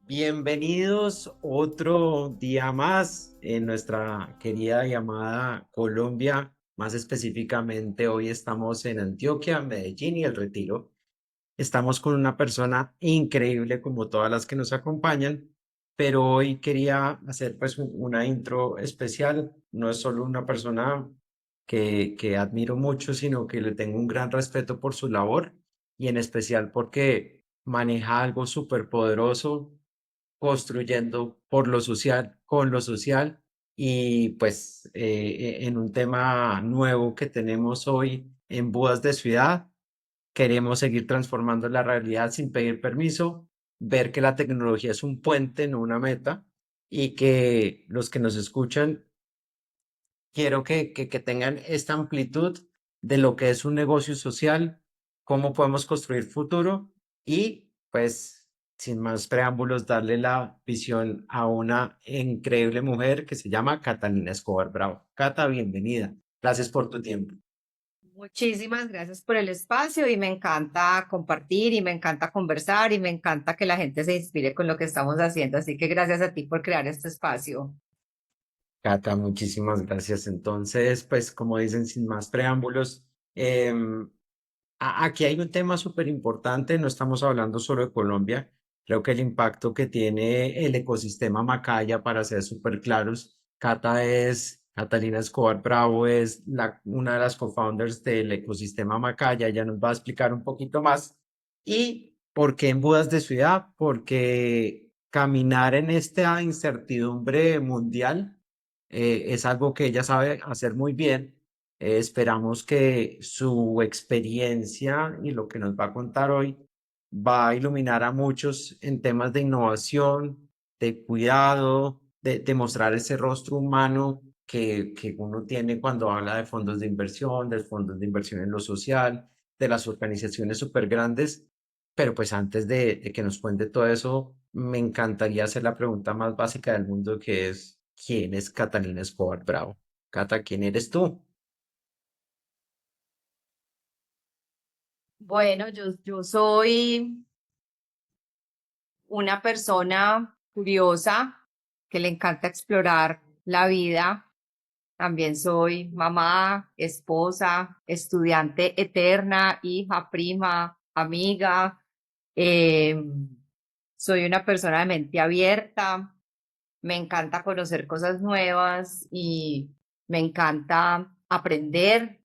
Bienvenidos otro día más en nuestra querida llamada Colombia. Más específicamente, hoy estamos en Antioquia, Medellín y El Retiro. Estamos con una persona increíble como todas las que nos acompañan, pero hoy quería hacer pues una intro especial. No es solo una persona que admiro mucho, sino que le tengo un gran respeto por su labor y en especial porque maneja algo súper poderoso construyendo por lo social, con lo social y pues en un tema nuevo que tenemos hoy en Budas de Ciudad, queremos seguir transformando la realidad sin pedir permiso, ver que la tecnología es un puente, no una meta, y que los que nos escuchan quiero que tengan esta amplitud de lo que es un negocio social, cómo podemos construir futuro y pues sin más preámbulos darle la visión a una increíble mujer que se llama Catalina Escobar Bravo. Cata, bienvenida. Gracias por tu tiempo. Muchísimas gracias por el espacio y me encanta compartir y me encanta conversar y me encanta que la gente se inspire con lo que estamos haciendo. Así que gracias a ti por crear este espacio. Cata, muchísimas gracias. Entonces, pues como dicen, sin más preámbulos, em, aquí hay un tema súper importante, no estamos hablando solo de Colombia, creo que el impacto que tiene el ecosistema Macaya, para ser súper claros, Catalina Escobar Bravo es una de las co-founders del ecosistema Macaya, ella nos va a explicar un poquito más. ¿Y por qué en Budas de Ciudad? Porque caminar en esta incertidumbre mundial es algo que ella sabe hacer muy bien. Esperamos que su experiencia y lo que nos va a contar hoy va a iluminar a muchos en temas de innovación, de cuidado, de mostrar ese rostro humano que uno tiene cuando habla de fondos de inversión, de fondos de inversión en lo social, de las organizaciones súper grandes. Pero pues antes de que nos cuente todo eso, me encantaría hacer la pregunta más básica del mundo, que es, ¿quién es Catalina Escobar Bravo? Cata, ¿quién eres tú? Bueno, yo soy una persona curiosa que le encanta explorar la vida. También soy mamá, esposa, estudiante eterna, hija, prima, amiga. Soy una persona de mente abierta. Me encanta conocer cosas nuevas y me encanta aprender.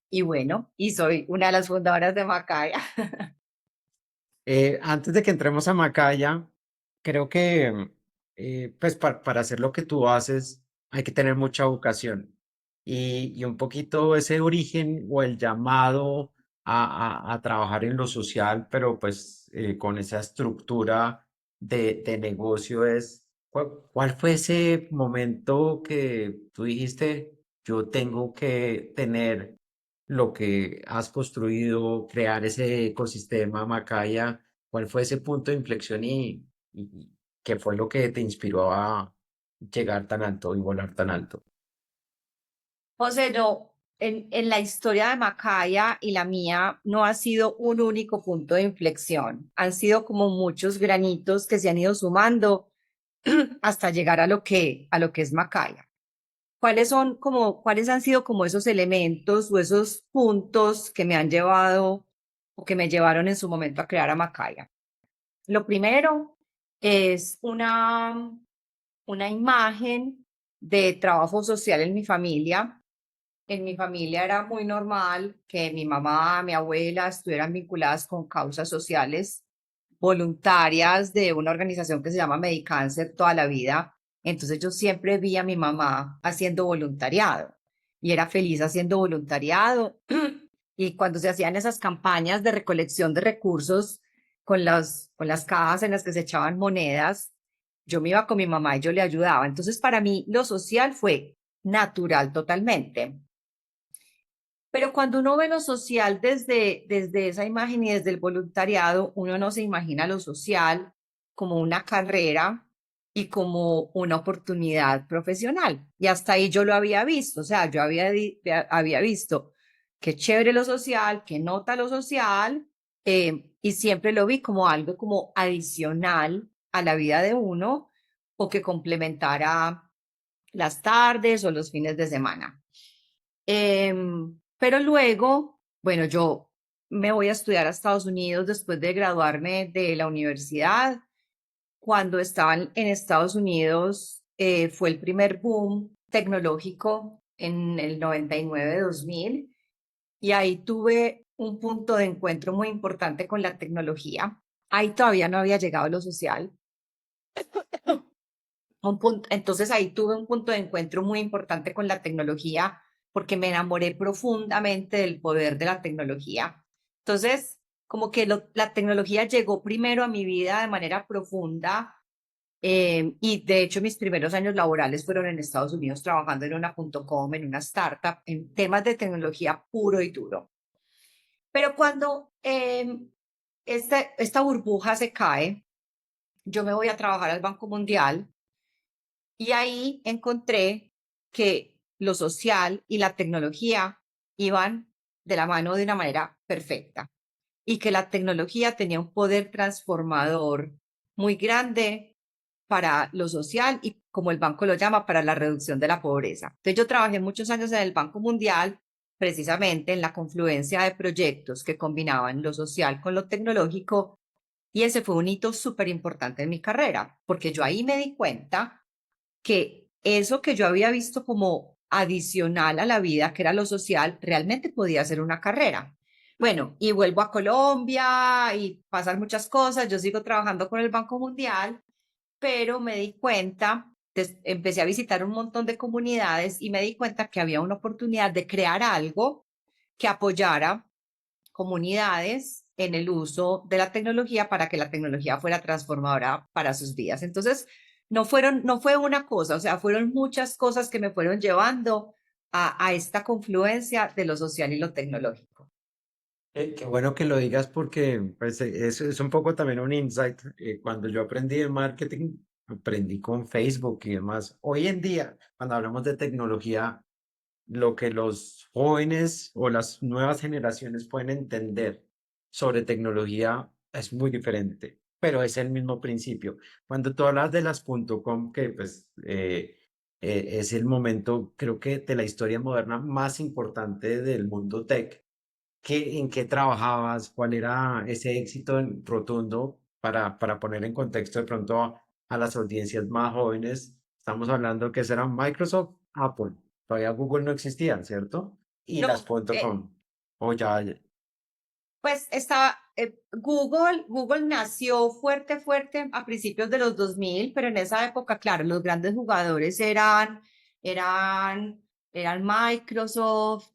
Y bueno, y soy una de las fundadoras de Macaya. Antes de que entremos a Macaya, creo que pues para hacer lo que tú haces hay que tener mucha vocación y un poquito ese origen o el llamado a trabajar en lo social, pero pues con esa estructura de negocio es, ¿cuál fue ese momento que tú dijiste, yo tengo que tener lo que has construido, crear ese ecosistema Macaya? ¿Cuál fue ese punto de inflexión y qué fue lo que te inspiró a llegar tan alto y volar tan alto? José, no, en la historia de Macaya y la mía no ha sido un único punto de inflexión. Han sido como muchos granitos que se han ido sumando hasta llegar a lo que es Macaya. ¿Cuáles han sido como esos elementos o esos puntos que me han llevado o que me llevaron en su momento a crear a Macaya? Lo primero es una imagen de trabajo social en mi familia. En mi familia era muy normal que mi mamá, mi abuela estuvieran vinculadas con causas sociales voluntarias de una organización que se llama Medicáncer toda la vida. Entonces yo siempre vi a mi mamá haciendo voluntariado y era feliz haciendo voluntariado. Y cuando se hacían esas campañas de recolección de recursos con las cajas en las que se echaban monedas, yo me iba con mi mamá y yo le ayudaba. Entonces para mí lo social fue natural totalmente. Pero cuando uno ve lo social desde esa imagen y desde el voluntariado, uno no se imagina lo social como una carrera y como una oportunidad profesional. Y hasta ahí yo lo había visto, o sea, había visto qué chévere lo social, qué nota lo social, y siempre lo vi como algo como adicional a la vida de uno o que complementara las tardes o los fines de semana. Pero luego, bueno, yo me voy a estudiar a Estados Unidos después de graduarme de la universidad. Cuando estaban en Estados Unidos, fue el primer boom tecnológico en el 99-2000 y ahí tuve un punto de encuentro muy importante con la tecnología. Ahí todavía no había llegado lo social. Entonces ahí tuve un punto de encuentro muy importante con la tecnología porque me enamoré profundamente del poder de la tecnología. Entonces, como que la tecnología llegó primero a mi vida de manera profunda, y de hecho mis primeros años laborales fueron en Estados Unidos trabajando en una .com, en una startup, en temas de tecnología puro y duro. Pero cuando esta burbuja se cae, yo me voy a trabajar al Banco Mundial y ahí encontré que lo social y la tecnología iban de la mano de una manera perfecta y que la tecnología tenía un poder transformador muy grande para lo social y, como el banco lo llama, para la reducción de la pobreza. Entonces yo trabajé muchos años en el Banco Mundial, precisamente en la confluencia de proyectos que combinaban lo social con lo tecnológico, y ese fue un hito súper importante en mi carrera, porque yo ahí me di cuenta que eso que yo había visto como adicional a la vida, que era lo social, realmente podía ser una carrera. Bueno, y vuelvo a Colombia y pasan muchas cosas. Yo sigo trabajando con el Banco Mundial, pero me di cuenta, empecé a visitar un montón de comunidades y me di cuenta que había una oportunidad de crear algo que apoyara comunidades en el uso de la tecnología para que la tecnología fuera transformadora para sus vidas. Entonces, no fue una cosa, o sea, fueron muchas cosas que me fueron llevando a esta confluencia de lo social y lo tecnológico. Qué bueno que lo digas porque pues, es un poco también un insight. Cuando yo aprendí de marketing, aprendí con Facebook y demás. Hoy en día, cuando hablamos de tecnología, lo que los jóvenes o las nuevas generaciones pueden entender sobre tecnología es muy diferente, pero es el mismo principio. Cuando tú hablas de las .com, que pues es el momento, creo que de la historia moderna más importante del mundo tech. ¿En qué trabajabas? ¿Cuál era ese éxito rotundo para poner en contexto de pronto a las audiencias más jóvenes? Estamos hablando que será Microsoft, Apple. Todavía Google no existía, ¿cierto? Y las No, .com. O ya, pues estaba, Google nació fuerte, fuerte a principios de los 2000, pero en esa época, claro, los grandes jugadores eran, eran Microsoft,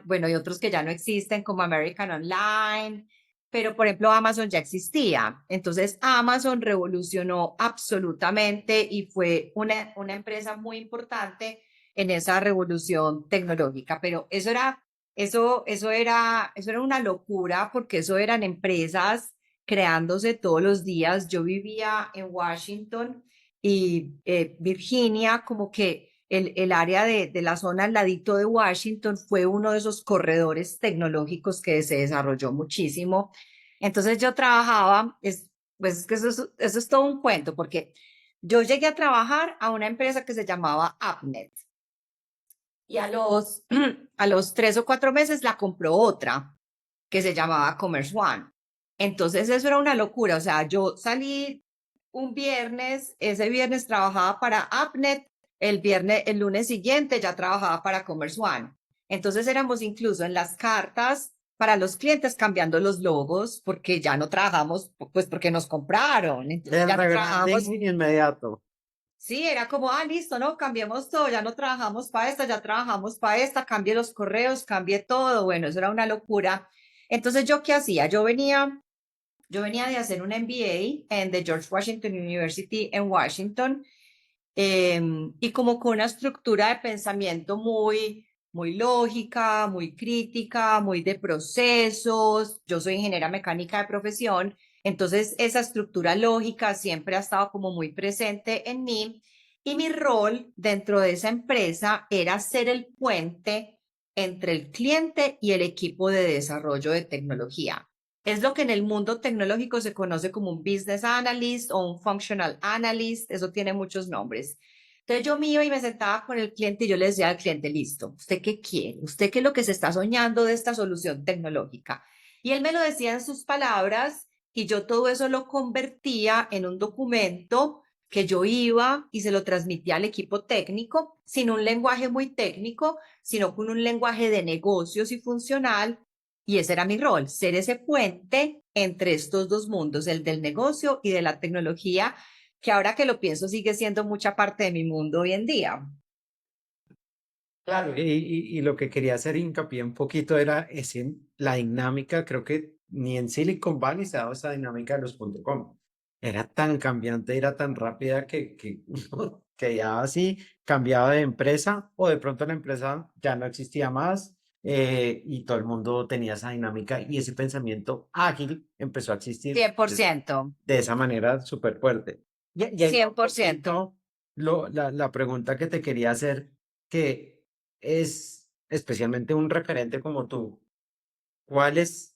bueno, y otros que ya no existen como American Online, pero por ejemplo Amazon ya existía. Entonces Amazon revolucionó absolutamente y fue una empresa muy importante en esa revolución tecnológica, pero eso era una locura porque eso eran empresas creándose todos los días. Yo vivía en Washington y Virginia, como que el área de la zona al ladito de Washington fue uno de esos corredores tecnológicos que se desarrolló muchísimo. Entonces yo trabajaba, pues es que eso es todo un cuento porque yo llegué a trabajar a una empresa que se llamaba AppNet y a los 3 o 4 meses la compró otra que se llamaba Commerce One. Entonces eso era una locura. O sea, yo salí un viernes, ese viernes trabajaba para AppNet, el lunes siguiente ya trabajaba para Commerce One. Entonces éramos incluso en las cartas para los clientes cambiando los logos porque ya no trabajamos, pues porque nos compraron. Entonces el ya no rebranding trabajamos. inmediato. Sí, era como, listo, ¿no? Cambiemos todo, ya no trabajamos para esta, ya trabajamos para esta, cambié los correos, cambié todo. Bueno, eso era una locura. Entonces, ¿yo qué hacía? Yo venía de hacer un MBA en the George Washington University en Washington, y como con una estructura de pensamiento muy lógica, muy crítica, muy de procesos. Yo soy ingeniera mecánica de profesión, entonces esa estructura lógica siempre ha estado como muy presente en mí y mi rol dentro de esa empresa era ser el puente entre el cliente y el equipo de desarrollo de tecnología. Es lo que en el mundo tecnológico se conoce como un business analyst o un functional analyst, eso tiene muchos nombres. Entonces yo me iba y me sentaba con el cliente y yo le decía al cliente, listo, ¿usted qué quiere? ¿Usted qué es lo que se está soñando de esta solución tecnológica? Y él me lo decía en sus palabras y yo todo eso lo convertía en un documento que yo iba y se lo transmitía al equipo técnico, sin un lenguaje muy técnico, sino con un lenguaje de negocios y funcional, y ese era mi rol, ser ese puente entre estos dos mundos, el del negocio y de la tecnología, que ahora que lo pienso sigue siendo mucha parte de mi mundo hoy en día. Claro, y lo que quería hacer hincapié un poquito era la dinámica, creo que ni en Silicon Valley se ha dado esa dinámica de los .com. Era tan cambiante, era tan rápida que ya así cambiaba de empresa o de pronto la empresa ya no existía más, y todo el mundo tenía esa dinámica y ese pensamiento ágil empezó a existir 100%, de esa manera súper fuerte. Y ahí va un 100%. poquito la pregunta que te quería hacer, que es especialmente un referente como tú. ¿Cuál es,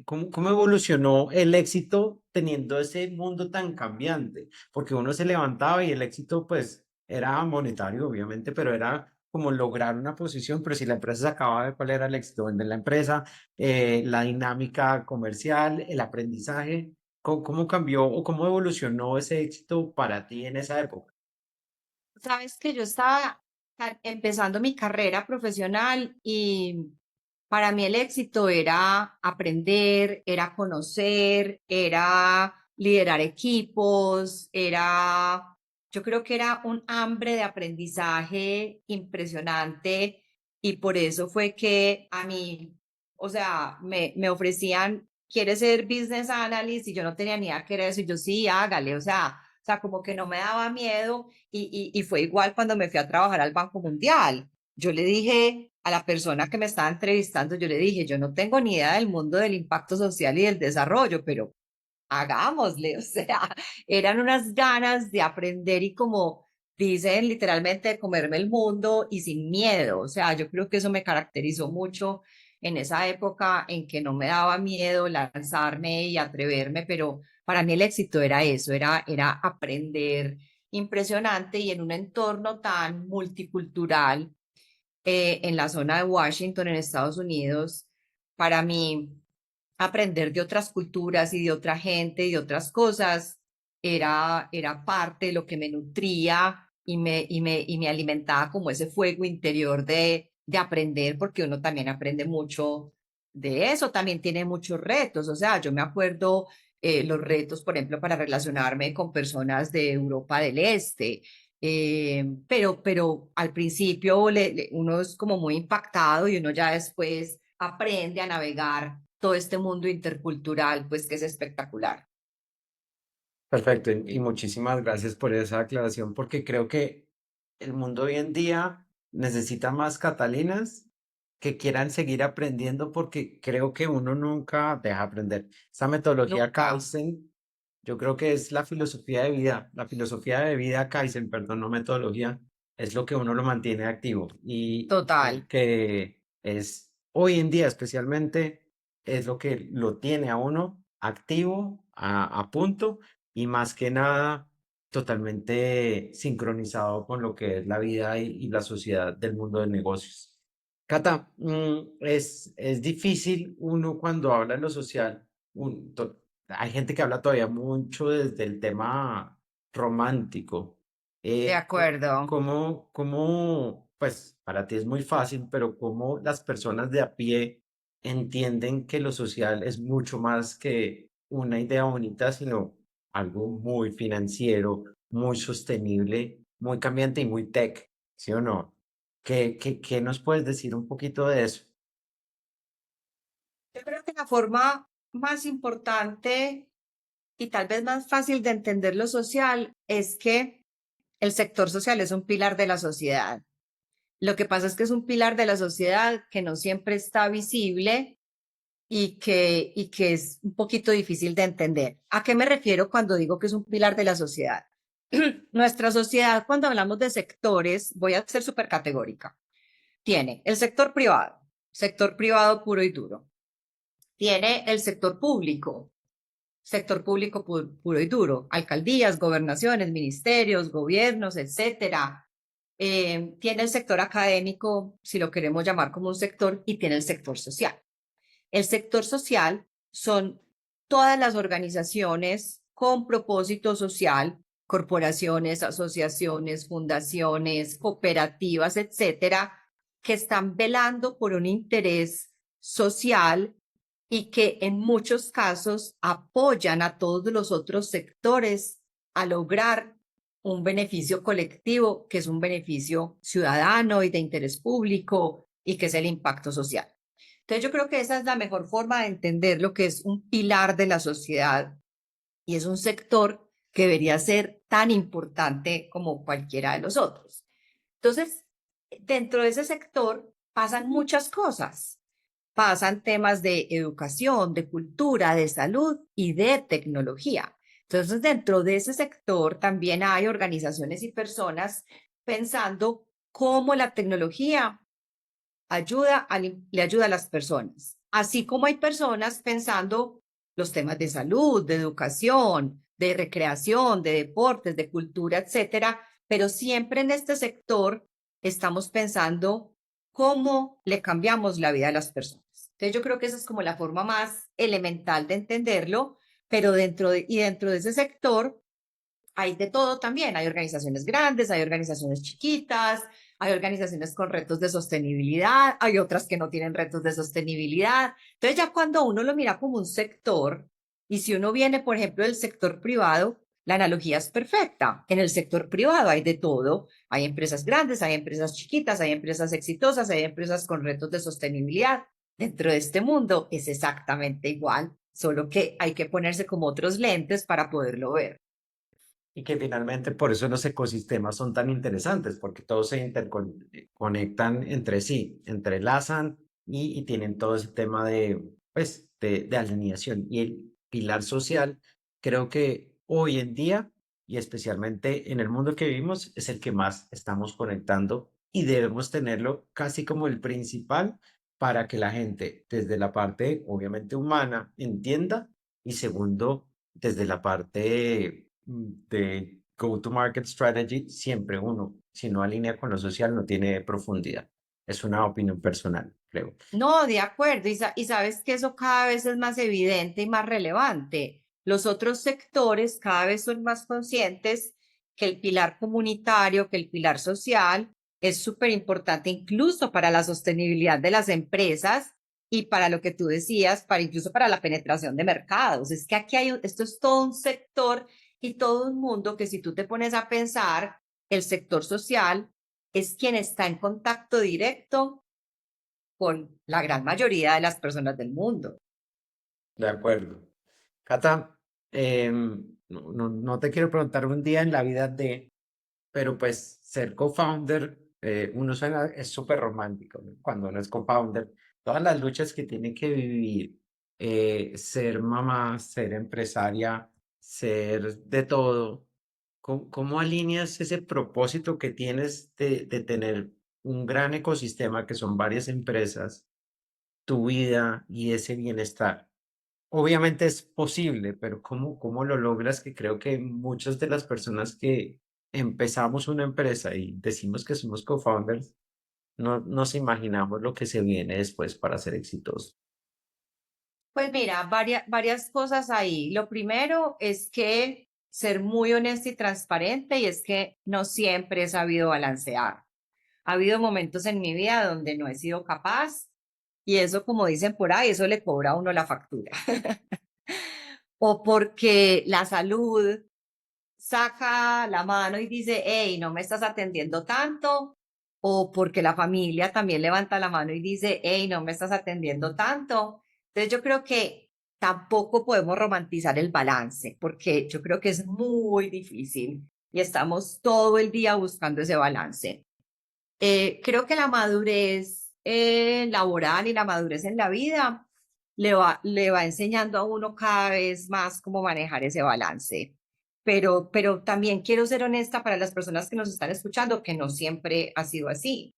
cómo evolucionó el éxito teniendo ese mundo tan cambiante? Porque uno se levantaba y el éxito pues era monetario, obviamente, pero era como lograr una posición, pero si la empresa se acababa de cuál era el éxito, vender la empresa, la dinámica comercial, el aprendizaje, ¿cómo cambió o cómo evolucionó ese éxito para ti en esa época? Sabes que yo estaba empezando mi carrera profesional y para mí el éxito era aprender, era conocer, era liderar equipos, yo creo que era un hambre de aprendizaje impresionante y por eso fue que a mí, o sea, me ofrecían, ¿quieres ser business analyst? Y yo no tenía ni idea qué era eso y yo sí, hágale, o sea, como que no me daba miedo y fue igual cuando me fui a trabajar al Banco Mundial. Yo le dije a la persona que me estaba entrevistando, yo le dije, yo no tengo ni idea del mundo del impacto social y del desarrollo, pero hagámosle, o sea, eran unas ganas de aprender y como dicen literalmente de comerme el mundo y sin miedo, o sea, yo creo que eso me caracterizó mucho en esa época en que no me daba miedo lanzarme y atreverme, pero para mí el éxito era eso, era aprender impresionante y en un entorno tan multicultural, en la zona de Washington, en Estados Unidos, para mí aprender de otras culturas y de otra gente y de otras cosas era parte de lo que me nutría y me alimentaba como ese fuego interior de aprender, porque uno también aprende mucho de eso, también tiene muchos retos, o sea, yo me acuerdo los retos, por ejemplo, para relacionarme con personas de Europa del Este. Pero al principio uno es como muy impactado y uno ya después aprende a navegar todo este mundo intercultural, pues que es espectacular. Perfecto, y muchísimas gracias por esa aclaración, porque creo que el mundo hoy en día necesita más Catalinas que quieran seguir aprendiendo, porque creo que uno nunca deja de aprender. Esa metodología Nunca. Kaizen, yo creo que es la filosofía de vida Kaizen, perdón, no metodología, es lo que uno lo mantiene activo y Total. creo que es hoy en día especialmente es lo que lo tiene a uno activo, a punto y más que nada totalmente sincronizado con lo que es la vida y la sociedad del mundo de negocios. Cata, es difícil uno cuando habla de lo social, hay gente que habla todavía mucho desde el tema romántico. De acuerdo. Pues para ti es muy fácil, pero cómo las personas de a pie entienden que lo social es mucho más que una idea bonita, sino algo muy financiero, muy sostenible, muy cambiante y muy tech, ¿sí o no? ¿Qué nos puedes decir un poquito de eso? Yo creo que la forma más importante y tal vez más fácil de entender lo social es que el sector social es un pilar de la sociedad. Lo que pasa es que es un pilar de la sociedad que no siempre está visible y que es un poquito difícil de entender. ¿A qué me refiero cuando digo que es un pilar de la sociedad? Nuestra sociedad, cuando hablamos de sectores, voy a ser súper categórica, tiene el sector privado puro y duro. Tiene el sector público puro y duro, alcaldías, gobernaciones, ministerios, gobiernos, etcétera. Tiene el sector académico, si lo queremos llamar como un sector, y tiene el sector social. El sector social son todas las organizaciones con propósito social, corporaciones, asociaciones, fundaciones, cooperativas, etcétera, que están velando por un interés social y que en muchos casos apoyan a todos los otros sectores a lograr un beneficio colectivo, que es un beneficio ciudadano y de interés público y que es el impacto social. Entonces yo creo que esa es la mejor forma de entender lo que es un pilar de la sociedad y es un sector que debería ser tan importante como cualquiera de los otros. Entonces, dentro de ese sector pasan muchas cosas. Pasan temas de educación, de cultura, de salud y de tecnología. Entonces, dentro de ese sector también hay organizaciones y personas pensando cómo la tecnología le ayuda a las personas. Así como hay personas pensando los temas de salud, de educación, de recreación, de deportes, de cultura, etcétera, pero siempre en este sector estamos pensando cómo le cambiamos la vida a las personas. Entonces yo creo que esa es como la forma más elemental de entenderlo, pero dentro de ese sector hay de todo también. Hay organizaciones grandes, hay organizaciones chiquitas, hay organizaciones con retos de sostenibilidad, hay otras que no tienen retos de sostenibilidad. Entonces ya cuando uno lo mira como un sector, y si uno viene, por ejemplo, del sector privado, la analogía es perfecta. En el sector privado hay de todo. Hay empresas grandes, hay empresas chiquitas, hay empresas exitosas, hay empresas con retos de sostenibilidad. Dentro de este mundo es exactamente igual, solo que hay que ponerse como otros lentes para poderlo ver. Y que finalmente por eso los ecosistemas son tan interesantes, porque todos se interconectan entre sí, entrelazan y tienen todo ese tema de, pues, de alineación. Y el pilar social, creo que hoy en día, y especialmente en el mundo que vivimos, es el que más estamos conectando y debemos tenerlo casi como el principal para que la gente, desde la parte obviamente humana, entienda y segundo, desde la parte de go-to-market strategy, siempre uno, si no alinea con lo social, no tiene profundidad. Es una opinión personal, creo. No, de acuerdo. Y sabes que eso cada vez es más evidente y más relevante. Los otros sectores cada vez son más conscientes que el pilar comunitario, que el pilar social es súper importante incluso para la sostenibilidad de las empresas y para lo que tú decías, para incluso para la penetración de mercados. Es que aquí esto es todo un sector y todo un mundo que si tú te pones a pensar, el sector social es quien está en contacto directo con la gran mayoría de las personas del mundo. De acuerdo. Cata, no te quiero preguntar un día en la vida de, pero pues ser co-founder, uno suena, es súper romántico, ¿no? Cuando uno es co-founder, todas las luchas que tiene que vivir, ser mamá, ser empresaria, ser de todo, ¿cómo alineas ese propósito que tienes de tener un gran ecosistema que son varias empresas, tu vida y ese bienestar? Obviamente es posible, pero ¿cómo lo logras? Que creo que muchas de las personas que empezamos una empresa y decimos que somos co-founders, no nos imaginamos lo que se viene después para ser exitoso. Pues mira, varias cosas ahí. Lo primero es que ser muy honesto y transparente y es que no siempre he sabido balancear. Ha habido momentos en mi vida donde no he sido capaz y eso, como dicen por ahí, eso le cobra a uno la factura. O porque la salud saca la mano y dice, hey, no me estás atendiendo tanto, o porque la familia también levanta la mano y dice, hey, no me estás atendiendo tanto. Entonces yo creo que tampoco podemos romantizar el balance, porque yo creo que es muy difícil y estamos todo el día buscando ese balance. Creo que la madurez laboral y la madurez en la vida le va enseñando a uno cada vez más cómo manejar ese balance. Pero también quiero ser honesta para las personas que nos están escuchando, que no siempre ha sido así.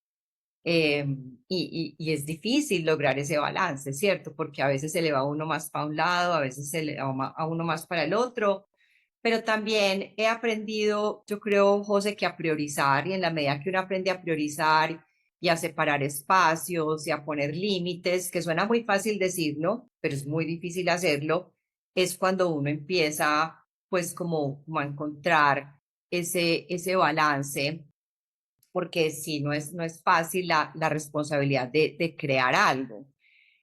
Eh, y es difícil lograr ese balance, ¿cierto? Porque a veces se le va a uno más para un lado, a veces se le va a uno más para el otro, pero también he aprendido, yo creo, José, que a priorizar, y en la medida que uno aprende a priorizar y a separar espacios y a poner límites, que suena muy fácil decirlo, pero es muy difícil hacerlo, es cuando uno empieza, pues, como a encontrar ese balance, porque sí, no es fácil la responsabilidad de crear algo.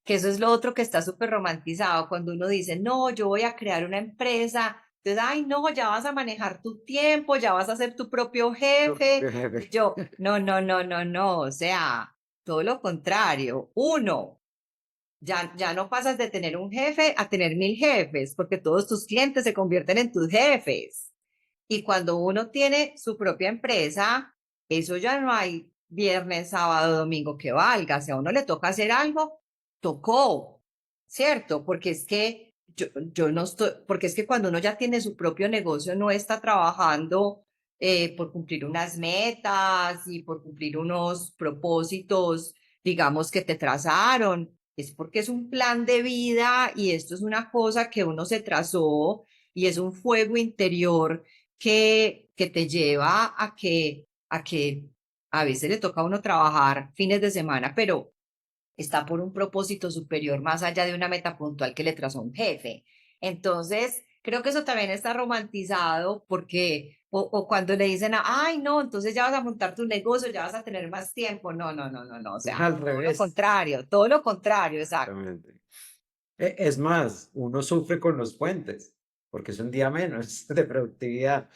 Que eso es lo otro que está súper romantizado, cuando uno dice, no, yo voy a crear una empresa, entonces, ay, no, ya vas a manejar tu tiempo, ya vas a ser tu propio jefe. Y yo, no, no, no, no, no, o sea, todo lo contrario. Uno, ya no pasas de tener un jefe a tener 1000 jefes, porque todos tus clientes se convierten en tus jefes. Y cuando uno tiene su propia empresa, eso ya no hay viernes, sábado, domingo que valga. Si a uno le toca hacer algo, tocó, ¿cierto? Porque es que yo no estoy, porque es que cuando uno ya tiene su propio negocio, no está trabajando por cumplir unas metas y por cumplir unos propósitos, digamos, que te trazaron. Es porque es un plan de vida y esto es una cosa que uno se trazó y es un fuego interior que te lleva a que a veces le toca a uno trabajar fines de semana, pero está por un propósito superior más allá de una meta puntual que le trazó un jefe. Entonces, creo que eso también está romantizado porque, o cuando le dicen, ay, no, entonces ya vas a montar tu negocio, ya vas a tener más tiempo. No, no, no, no, no, o sea, Al revés. todo lo contrario, exacto. Exactamente. Es más, uno sufre con los puentes, porque es un día menos de productividad.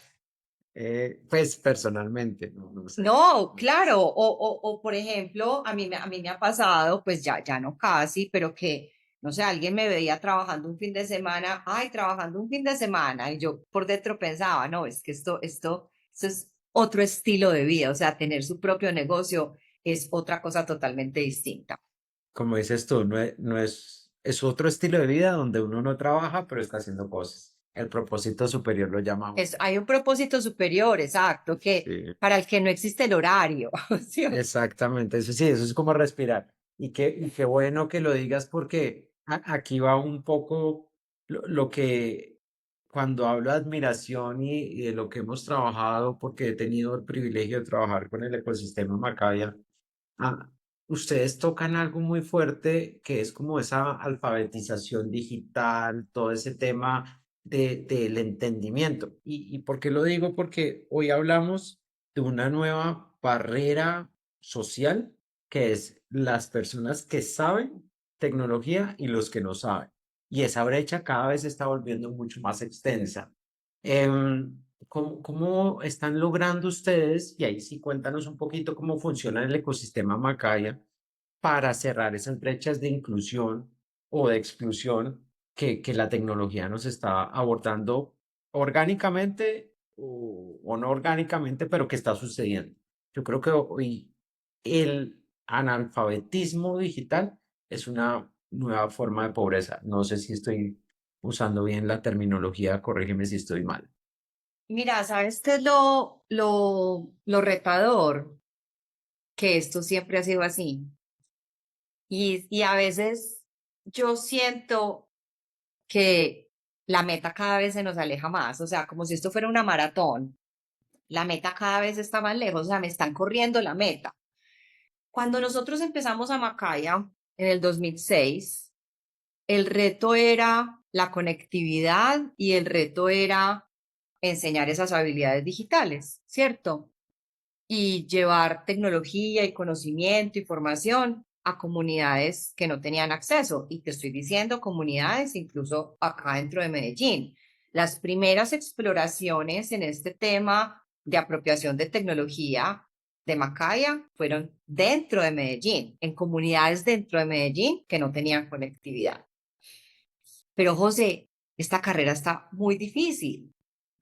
Pues personalmente, no sé. No, claro, o por ejemplo, a mí me ha pasado, pues ya no casi, pero que, no sé, alguien me veía trabajando un fin de semana, ay, trabajando un fin de semana, y yo por dentro pensaba, no, es que esto es otro estilo de vida, o sea, tener su propio negocio es otra cosa totalmente distinta. Como dices tú, es otro estilo de vida donde uno no trabaja, pero está haciendo cosas. El propósito superior lo llamamos. Hay un propósito superior, exacto, que Sí, para el que no existe el horario, ¿sí? exactamente. Eso sí, eso es como respirar. Y qué bueno que lo digas porque aquí va un poco lo que cuando hablo de admiración y de lo que hemos trabajado, porque he tenido el privilegio de trabajar con el ecosistema Macaya. Ah, ustedes tocan algo muy fuerte que es como esa alfabetización digital, todo ese tema del entendimiento. ¿Y por qué lo digo? Porque hoy hablamos de una nueva barrera social que es las personas que saben tecnología y los que no saben. Y esa brecha cada vez se está volviendo mucho más extensa. ¿Cómo están logrando ustedes, y ahí sí cuéntanos un poquito cómo funciona el ecosistema Macaya para cerrar esas brechas de inclusión o de exclusión que la tecnología nos está abordando orgánicamente o no orgánicamente, pero que está sucediendo? Yo creo que hoy el analfabetismo digital es una nueva forma de pobreza. No sé si estoy usando bien la terminología, corrígeme si estoy mal. Mira, ¿sabes qué es lo retador? Que esto siempre ha sido así. Y a veces yo siento que la meta cada vez se nos aleja más, o sea, como si esto fuera una maratón. La meta cada vez está más lejos, o sea, me están corriendo la meta. Cuando nosotros empezamos a Macaya en el 2006, el reto era la conectividad y el reto era enseñar esas habilidades digitales, ¿cierto? Y llevar tecnología y conocimiento y formación a comunidades que no tenían acceso. Y te estoy diciendo comunidades incluso acá dentro de Medellín. Las primeras exploraciones en este tema de apropiación de tecnología de Macaya fueron dentro de Medellín, en comunidades dentro de Medellín que no tenían conectividad. Pero José, esta carrera está muy difícil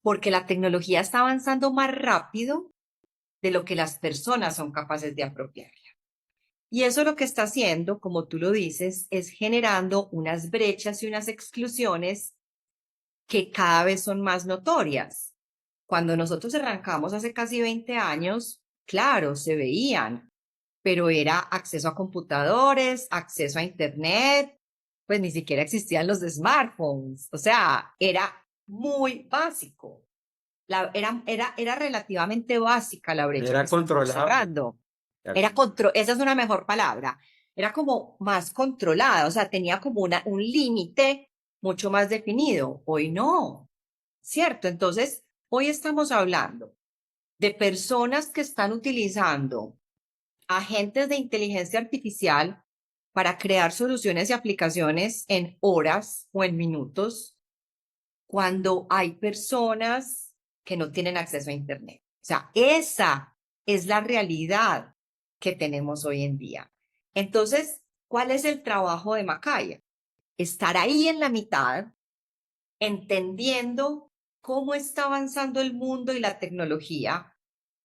porque la tecnología está avanzando más rápido de lo que las personas son capaces de apropiarla. Y eso lo que está haciendo, como tú lo dices, es generando unas brechas y unas exclusiones que cada vez son más notorias. Cuando nosotros arrancamos hace casi 20 años, claro, se veían, pero era acceso a computadores, acceso a internet, pues ni siquiera existían los smartphones, o sea, era muy básico. Era relativamente básica la brecha que Era estamos controlable. cerrando. Era Esa es una mejor palabra. Era como más controlada, o sea, tenía como un límite mucho más definido. Hoy no, ¿cierto? Entonces, hoy estamos hablando de personas que están utilizando agentes de inteligencia artificial para crear soluciones y aplicaciones en horas o en minutos cuando hay personas que no tienen acceso a Internet. O sea, esa es la realidad que tenemos hoy en día. Entonces, ¿cuál es el trabajo de Macaya? Estar ahí en la mitad, entendiendo cómo está avanzando el mundo y la tecnología,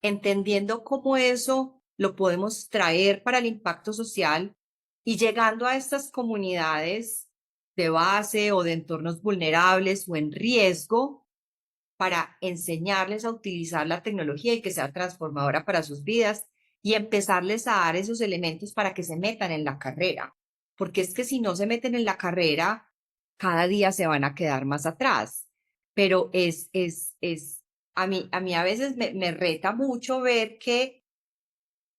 entendiendo cómo eso lo podemos traer para el impacto social y llegando a estas comunidades de base o de entornos vulnerables o en riesgo para enseñarles a utilizar la tecnología y que sea transformadora para sus vidas y empezarles a dar esos elementos para que se metan en la carrera. Porque es que si no se meten en la carrera, cada día se van a quedar más atrás. Pero a mí a veces me reta mucho ver que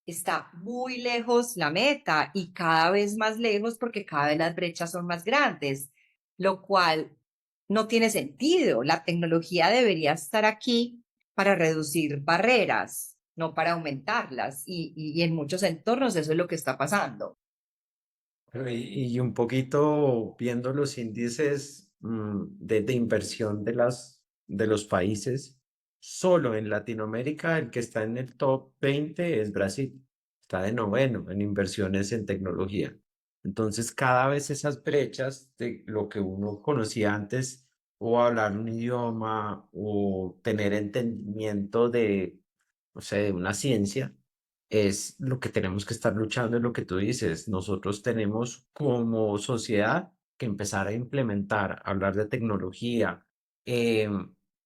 está muy lejos la meta y cada vez más lejos porque cada vez las brechas son más grandes, lo cual no tiene sentido. La tecnología debería estar aquí para reducir barreras, no para aumentarlas. Y en muchos entornos eso es lo que está pasando. Y un poquito viendo los índices de inversión de los países, solo en Latinoamérica el que está en el top 20 es Brasil. Está de noveno en inversiones en tecnología. Entonces, cada vez esas brechas de lo que uno conocía antes, o hablar un idioma, o tener entendimiento de, no sé, de una ciencia, es lo que tenemos que estar luchando, es lo que tú dices. Nosotros tenemos como sociedad que empezar a implementar, hablar de tecnología,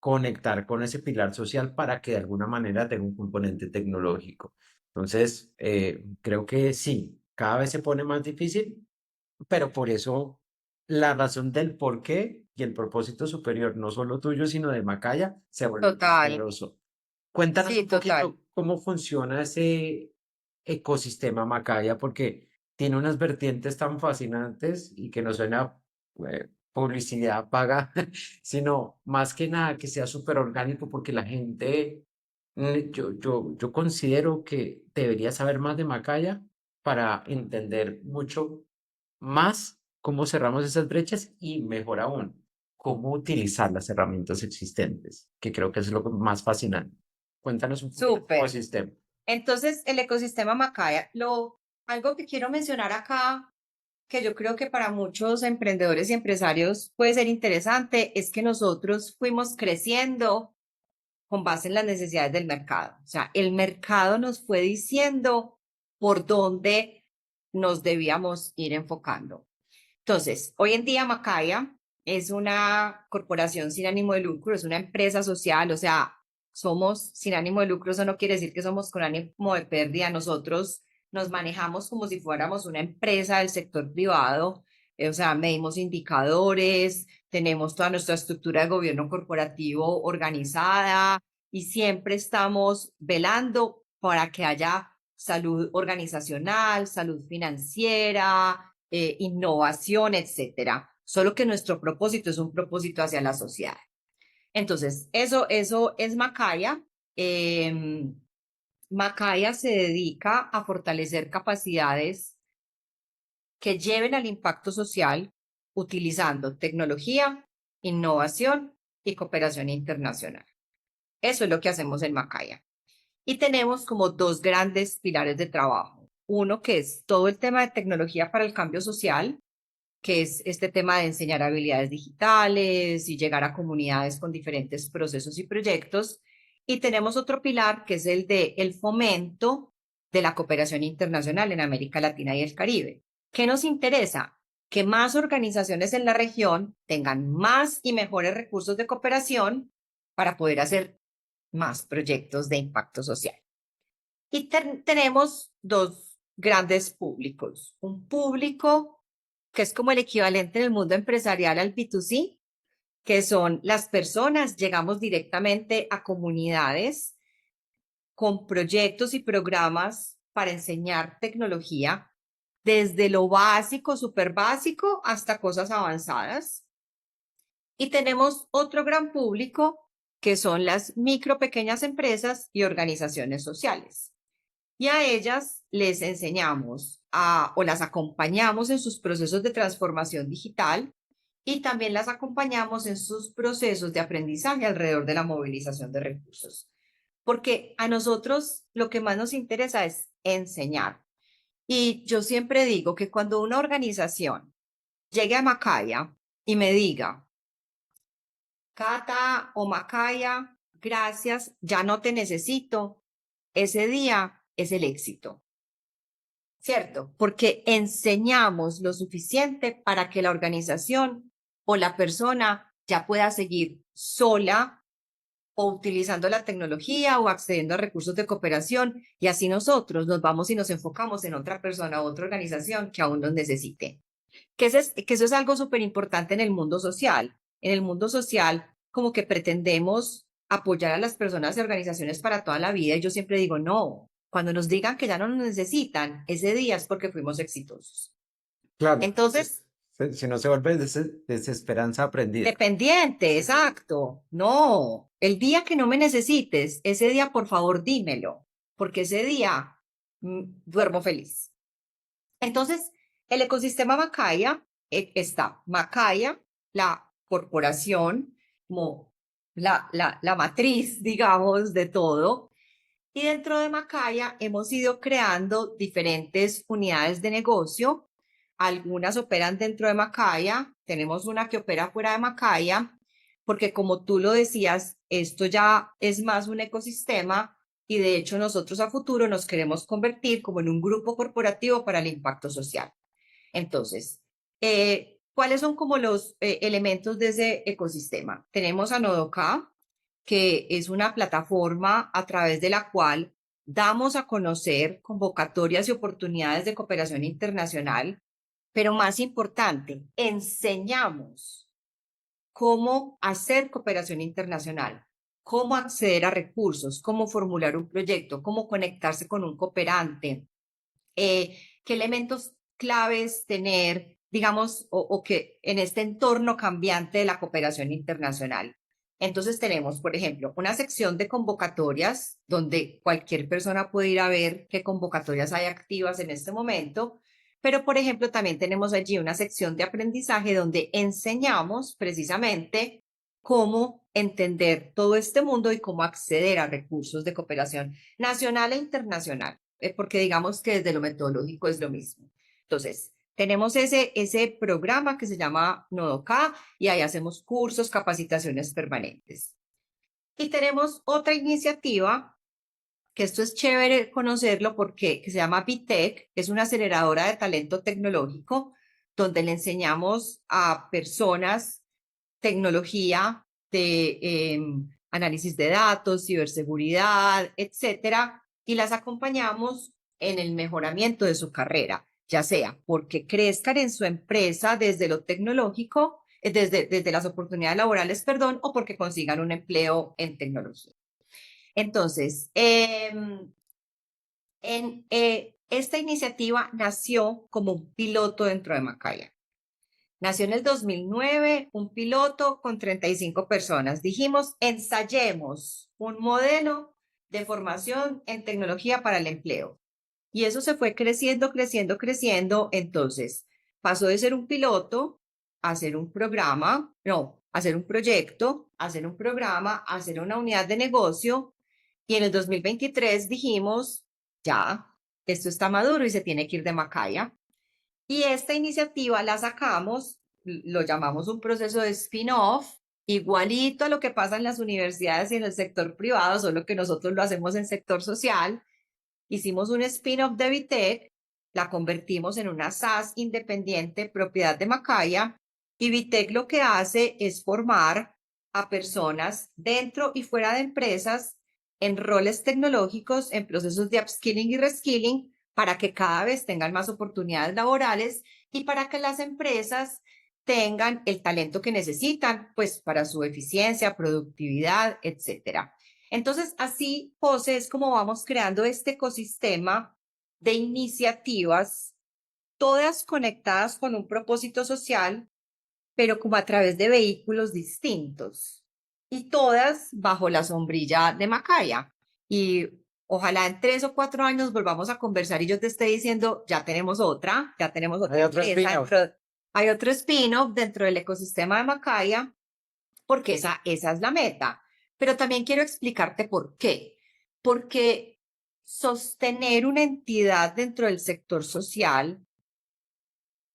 conectar con ese pilar social para que de alguna manera tenga un componente tecnológico. Entonces, creo que sí, cada vez se pone más difícil, pero por eso la razón del por qué y el propósito superior, no solo tuyo, sino de Macaya, se vuelve más Total, poderoso. Cuéntanos sí, un total. poquito cómo funciona ese ecosistema Macaya, porque tiene unas vertientes tan fascinantes y que no suena publicidad paga, sino más que nada que sea súper orgánico, porque la gente, yo considero que debería saber más de Macaya para entender mucho más cómo cerramos esas brechas y mejor aún, cómo utilizar las herramientas existentes, que creo que es lo más fascinante. Cuéntanos un poquito del Súper. ecosistema. Entonces, el ecosistema Macaya, algo que quiero mencionar acá, que yo creo que para muchos emprendedores y empresarios puede ser interesante, es que nosotros fuimos creciendo con base en las necesidades del mercado. O sea, el mercado nos fue diciendo por dónde nos debíamos ir enfocando. Entonces, hoy en día Macaya es una corporación sin ánimo de lucro, es una empresa social, o sea, somos sin ánimo de lucro, eso no quiere decir que somos con ánimo de pérdida, nosotros nos manejamos como si fuéramos una empresa del sector privado, o sea, medimos indicadores, tenemos toda nuestra estructura de gobierno corporativo organizada y siempre estamos velando para que haya salud organizacional, salud financiera, innovación, etcétera. Solo que nuestro propósito es un propósito hacia la sociedad. Entonces, eso es Macaya. Eh, Macaya se dedica a fortalecer capacidades que lleven al impacto social utilizando tecnología, innovación y cooperación internacional. Eso es lo que hacemos en Macaya. Y tenemos como dos grandes pilares de trabajo. Uno que es todo el tema de tecnología para el cambio social, que es este tema de enseñar habilidades digitales y llegar a comunidades con diferentes procesos y proyectos. Y tenemos otro pilar que es el de el fomento de la cooperación internacional en América Latina y el Caribe. ¿Qué nos interesa? Que más organizaciones en la región tengan más y mejores recursos de cooperación para poder hacer más proyectos de impacto social. Y tenemos grandes públicos. Un público que es como el equivalente en el mundo empresarial al B2C, que son las personas, llegamos directamente a comunidades con proyectos y programas para enseñar tecnología, desde lo básico, súper básico, hasta cosas avanzadas. Y tenemos otro gran público que son las micro, pequeñas empresas y organizaciones sociales. Y a ellas les enseñamos o las acompañamos en sus procesos de transformación digital y también las acompañamos en sus procesos de aprendizaje alrededor de la movilización de recursos. Porque a nosotros lo que más nos interesa es enseñar. Y yo siempre digo que cuando una organización llegue a Macaya y me diga, Cata o Macaya, gracias, ya no te necesito, ese día es el éxito, ¿cierto? Porque enseñamos lo suficiente para que la organización o la persona ya pueda seguir sola o utilizando la tecnología o accediendo a recursos de cooperación y así nosotros nos vamos y nos enfocamos en otra persona o otra organización que aún nos necesite. Que eso es algo súper importante en el mundo social. En el mundo social, como que pretendemos apoyar a las personas y organizaciones para toda la vida y yo siempre digo, no, cuando nos digan que ya no nos necesitan, ese día es porque fuimos exitosos. Claro, Entonces, si no se vuelve desesperanza aprendida. dependiente, exacto. No, el día que no me necesites, ese día por favor dímelo, porque ese día duermo feliz. Entonces, el ecosistema Macaya está Macaya, la corporación, como la matriz, digamos, de todo. Y dentro de Macaya hemos ido creando diferentes unidades de negocio. Algunas operan dentro de Macaya, tenemos una que opera fuera de Macaya, porque como tú lo decías, esto ya es más un ecosistema y de hecho nosotros a futuro nos queremos convertir como en un grupo corporativo para el impacto social. Entonces, ¿cuáles son como los elementos de ese ecosistema? Tenemos a Nodoka, que es una plataforma a través de la cual damos a conocer convocatorias y oportunidades de cooperación internacional, pero más importante, enseñamos cómo hacer cooperación internacional, cómo acceder a recursos, cómo formular un proyecto, cómo conectarse con un cooperante, qué elementos claves tener, digamos, o que en este entorno cambiante de la cooperación internacional. Entonces tenemos, por ejemplo, una sección de convocatorias donde cualquier persona puede ir a ver qué convocatorias hay activas en este momento, pero por ejemplo también tenemos allí una sección de aprendizaje donde enseñamos precisamente cómo entender todo este mundo y cómo acceder a recursos de cooperación nacional e internacional, porque digamos que desde lo metodológico es lo mismo. Entonces, tenemos ese programa que se llama Nodoka y ahí hacemos cursos, capacitaciones permanentes. Y tenemos otra iniciativa, que esto es chévere conocerlo porque que se llama BITEC, es una aceleradora de talento tecnológico donde le enseñamos a personas tecnología de análisis de datos, ciberseguridad, etcétera, y las acompañamos en el mejoramiento de su carrera, ya sea porque crezcan en su empresa desde lo tecnológico, desde las oportunidades laborales, perdón, o porque consigan un empleo en tecnología. Entonces, esta iniciativa nació como un piloto dentro de Macaya. Nació en el 2009, un piloto con 35 personas. Dijimos, ensayemos un modelo de formación en tecnología para el empleo. Y eso se fue creciendo, creciendo, creciendo. Entonces, pasó de ser un piloto a hacer un programa, no, a hacer un proyecto, a hacer un programa, a hacer una unidad de negocio. Y en el 2023 dijimos, ya, esto está maduro y se tiene que ir de Macaya. Y esta iniciativa la sacamos, lo llamamos un proceso de spin-off, igualito a lo que pasa en las universidades y en el sector privado, solo que nosotros lo hacemos en sector social. Hicimos un spin-off de Vitec, la convertimos en una SaaS independiente propiedad de Macaya y Vitec lo que hace es formar a personas dentro y fuera de empresas en roles tecnológicos, en procesos de upskilling y reskilling para que cada vez tengan más oportunidades laborales y para que las empresas tengan el talento que necesitan, pues para su eficiencia, productividad, etcétera. Entonces, así, José, es como vamos creando este ecosistema de iniciativas, todas conectadas con un propósito social, pero como a través de vehículos distintos y todas bajo la sombrilla de Macaya. Y ojalá en 3 o 4 años volvamos a conversar y yo te esté diciendo, ya tenemos Hay otra otro empresa spin-off. hay otro spin-off dentro del ecosistema de Macaya, porque esa es la meta. Pero también quiero explicarte por qué. Porque sostener una entidad dentro del sector social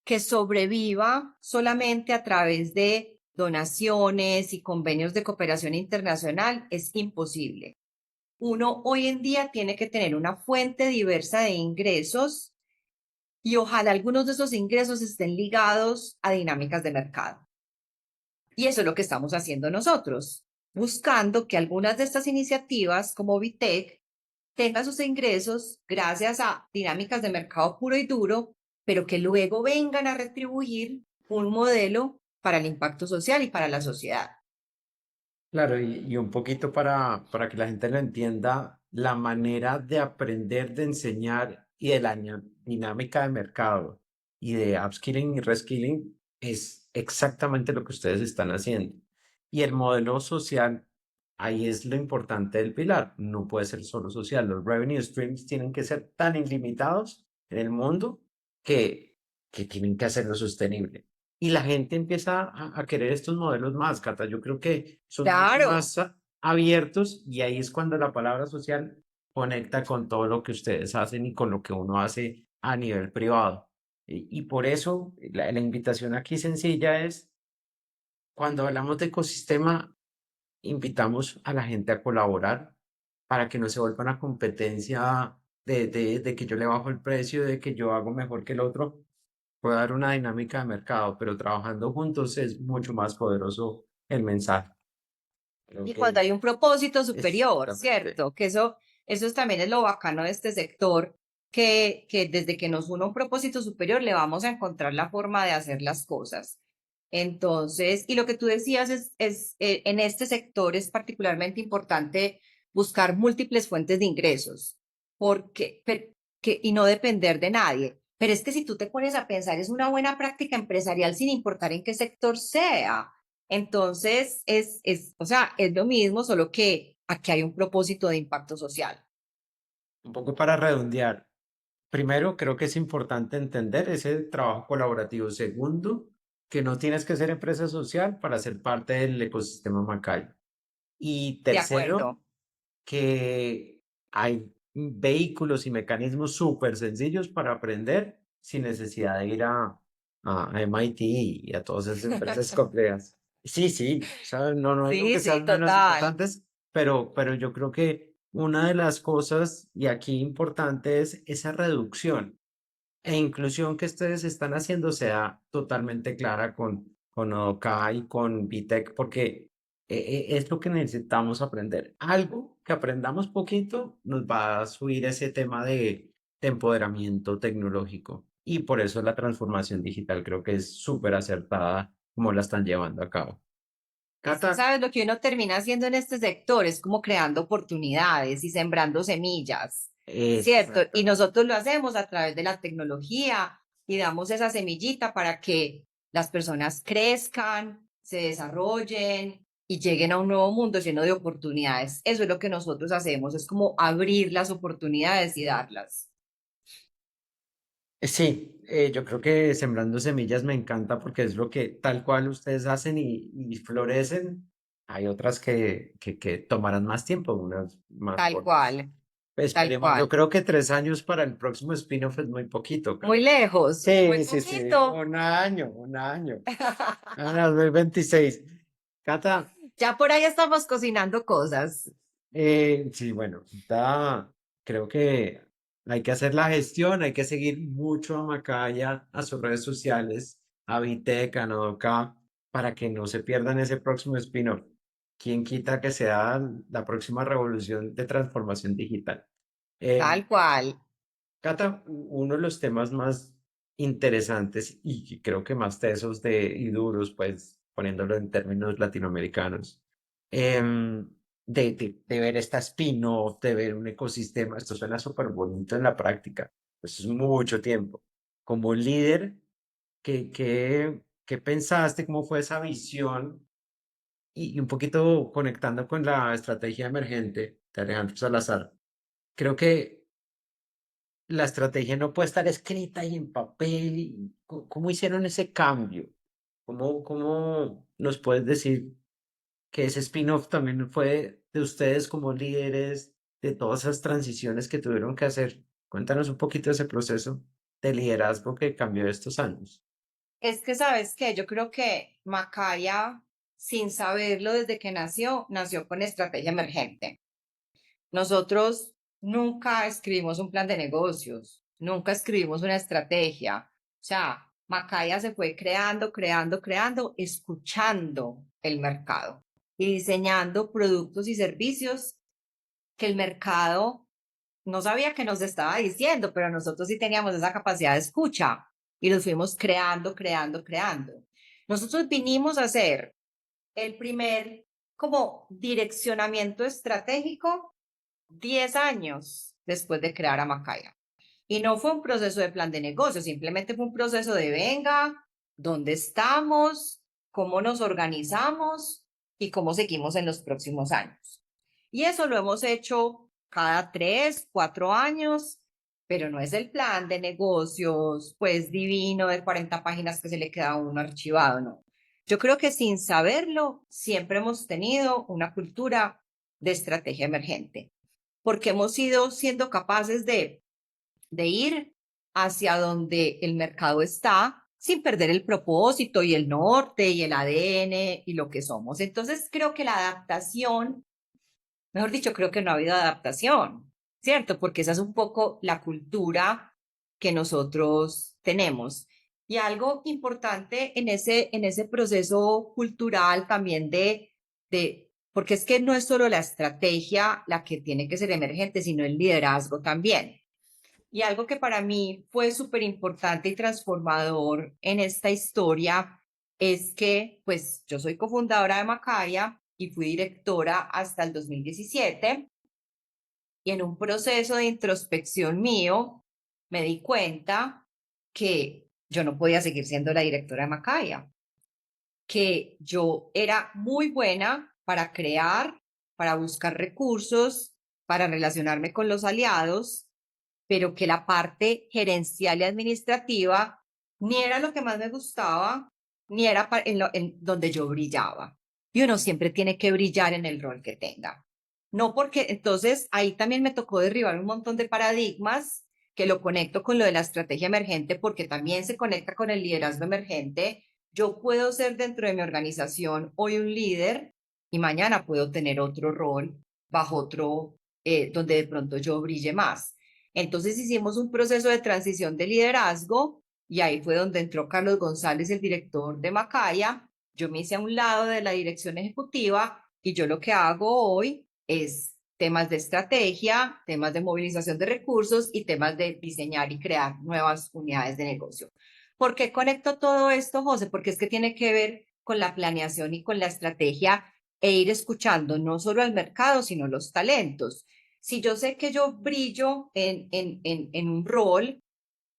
que sobreviva solamente a través de donaciones y convenios de cooperación internacional es imposible. Uno hoy en día tiene que tener una fuente diversa de ingresos y ojalá algunos de esos ingresos estén ligados a dinámicas de mercado. Y eso es lo que estamos haciendo nosotros, buscando que algunas de estas iniciativas como Vitec tengan sus ingresos gracias a dinámicas de mercado puro y duro, pero que luego vengan a retribuir un modelo para el impacto social y para la sociedad. Claro, y un poquito para que la gente lo entienda, la manera de aprender, de enseñar y de la dinámica de mercado y de upskilling y reskilling es exactamente lo que ustedes están haciendo. Y el modelo social, ahí es lo importante del pilar, no puede ser solo social. Los revenue streams tienen que ser tan ilimitados en el mundo que, que tienen que hacerlo sostenible. Y la gente empieza a querer estos modelos más, Cata. Yo creo que son mucho Claro. más abiertos y ahí es cuando la palabra social conecta con todo lo que ustedes hacen y con lo que uno hace a nivel privado. Y por eso la invitación aquí sencilla es, cuando hablamos de ecosistema, invitamos a la gente a colaborar para que no se vuelva una competencia de que yo le bajo el precio, de que yo hago mejor que el otro. Puede dar una dinámica de mercado, pero trabajando juntos es mucho más poderoso el mensaje. Creo Y que cuando hay un propósito superior, exactamente. ¿cierto? Que eso también es lo bacano de este sector, que desde que nos una un propósito superior le vamos a encontrar la forma de hacer las cosas. Entonces, y lo que tú decías en este sector es particularmente importante buscar múltiples fuentes de ingresos, y no depender de nadie. Pero es que si tú te pones a pensar, es una buena práctica empresarial sin importar en qué sector sea. Entonces, o sea, es lo mismo, solo que aquí hay un propósito de impacto social. Un poco para redondear. Primero, creo que es importante entender ese trabajo colaborativo. Segundo, que no tienes que ser empresa social para ser parte del ecosistema Macay. Y De tercero, acuerdo. que hay vehículos y mecanismos súper sencillos para aprender sin necesidad de ir a MIT y a todas esas empresas complejas. Sí, sí, o sea, no digo Sí, que sí, sean menos total. importantes, pero yo creo que una de las cosas, y aquí importante, es esa reducción e inclusión que ustedes están haciendo sea totalmente clara con ODK y con VTech, porque es lo que necesitamos aprender. Algo que aprendamos poquito nos va a subir ese tema de empoderamiento tecnológico. Y por eso la transformación digital creo que es súper acertada como la están llevando a cabo. Es que, Cata, ¿sabes? Lo que uno termina haciendo en este sector es como creando oportunidades y sembrando semillas, ¿cierto? Y exactamente. nosotros lo hacemos a través de la tecnología y damos esa semillita para que las personas crezcan, se desarrollen y lleguen a un nuevo mundo lleno de oportunidades. Eso es lo que nosotros hacemos, es como abrir las oportunidades y darlas. Sí, yo creo que sembrando semillas me encanta porque es lo que tal cual ustedes hacen y florecen. Hay otras que tomarán más tiempo, unas más Tal cortas. cual, tal Esperemos, yo cual. creo que 3 años para el próximo spin-off es muy poquito, Muy Cata. lejos, muy Sí, sí, sí, poquito. un año, un año. Ah, 2026. Cata, Ya por ahí estamos cocinando cosas. sí, bueno, creo que hay que hacer la gestión, hay que seguir mucho a Macaya, a sus redes sociales, a Viteca, a Nodoka, para que no se pierdan ese próximo spin-off. ¿Quién quita que sea la próxima revolución de transformación digital? Eh, Tal cual. Cata, uno de los temas más interesantes y que creo que más tesos y duros, pues poniéndolo en términos latinoamericanos, em, de ver esta spin-off, de ver un ecosistema, esto suena súper bonito en la práctica, pues es mucho tiempo. Como líder, ¿qué pensaste? ¿Cómo fue esa visión? Y un poquito conectando con la estrategia emergente de Alejandro Salazar, creo que la estrategia no puede estar escrita y en papel. ¿Cómo hicieron ese cambio? ¿Cómo nos puedes decir que ese spin-off también fue de ustedes como líderes, de todas esas transiciones que tuvieron que hacer? Cuéntanos un poquito de ese proceso de liderazgo que cambió estos años. Es que, ¿sabes qué? Yo creo que Macaya, sin saberlo desde que nació, nació con estrategia emergente. Nosotros nunca escribimos un plan de negocios, nunca escribimos una estrategia. O sea, Macaya se fue creando, creando, creando, escuchando el mercado y diseñando productos y servicios que el mercado no sabía que nos estaba diciendo, pero nosotros sí teníamos esa capacidad de escucha y los fuimos creando, creando, creando. Nosotros vinimos a hacer el primer como direccionamiento estratégico 10 años después de crear a Macaya. Y no fue un proceso de plan de negocio, simplemente fue un proceso de venga, dónde estamos, cómo nos organizamos y cómo seguimos en los próximos años. Y eso lo hemos hecho cada 3, 4 años, pero no es el plan de negocios, pues divino de 40 páginas que se le queda a uno archivado, no. Yo creo que sin saberlo, siempre hemos tenido una cultura de estrategia emergente, porque hemos ido siendo capaces de ir hacia donde el mercado está sin perder el propósito y el norte y el ADN y lo que somos. Entonces creo que la adaptación, mejor dicho, creo que no ha habido adaptación, ¿cierto? Porque esa es un poco la cultura que nosotros tenemos. Y algo importante en ese proceso cultural también porque es que no es solo la estrategia la que tiene que ser emergente, sino el liderazgo también. Y algo que para mí fue súper importante y transformador en esta historia es que, pues, yo soy cofundadora de Macaya y fui directora hasta el 2017 y en un proceso de introspección mío me di cuenta que yo no podía seguir siendo la directora de Macaya, que yo era muy buena para crear, para buscar recursos, para relacionarme con los aliados, pero que la parte gerencial y administrativa ni era lo que más me gustaba, ni era en donde yo brillaba. Y uno siempre tiene que brillar en el rol que tenga. No porque, entonces, ahí también me tocó derribar un montón de paradigmas que lo conecto con lo de la estrategia emergente, porque también se conecta con el liderazgo emergente. Yo puedo ser dentro de mi organización hoy un líder y mañana puedo tener otro rol bajo otro, donde de pronto yo brille más. Entonces hicimos un proceso de transición de liderazgo y ahí fue donde entró Carlos González, el director de Macaya. Yo me hice a un lado de la dirección ejecutiva y yo lo que hago hoy es temas de estrategia, temas de movilización de recursos y temas de diseñar y crear nuevas unidades de negocio. ¿Por qué conecto todo esto, José? Porque es que tiene que ver con la planeación y con la estrategia e ir escuchando no solo al mercado, sino los talentos. Si yo sé que yo brillo en un rol,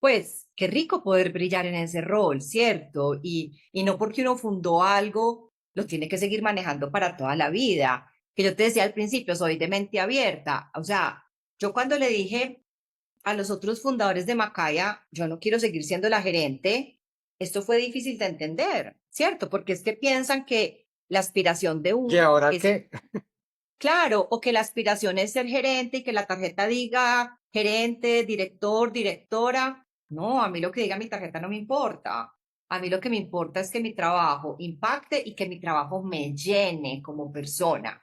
pues qué rico poder brillar en ese rol, ¿cierto? Y no porque uno fundó algo, lo tiene que seguir manejando para toda la vida. Que yo te decía al principio, soy de mente abierta. O sea, yo cuando le dije a los otros fundadores de Macaya, yo no quiero seguir siendo la gerente, esto fue difícil de entender, ¿cierto? Porque es que piensan que la aspiración de ¿Y uno ahora es qué? claro, o que la aspiración es ser gerente y que la tarjeta diga gerente, director, directora. No, a mí lo que diga mi tarjeta no me importa. A mí lo que me importa es que mi trabajo impacte y que mi trabajo me llene como persona.